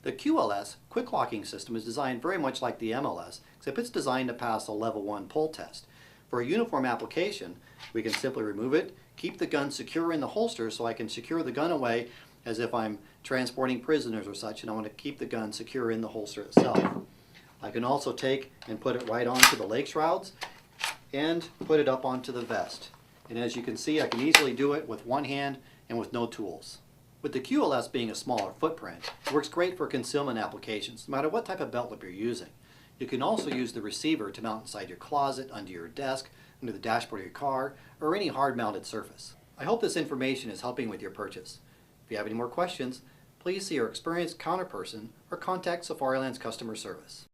The QLS quick locking system is designed very much like the MLS, except it's designed to pass a level 1 pull test. For a uniform application, we can simply remove it, keep the gun secure in the holster so I can secure the gun away as if I'm transporting prisoners or such, and I want to keep the gun secure in the holster itself. I can also take and put it right onto the leg shrouds and put it up onto the vest. And as you can see, I can easily do it with one hand and with no tools. With the QLS being a smaller footprint, it works great for concealment applications, no matter what type of belt loop you're using. You can also use the receiver to mount inside your closet, under your desk, under the dashboard of your car, or any hard-mounted surface. I hope this information is helping with your purchase. If you have any more questions, please see your experienced counterperson or contact Safariland's customer service.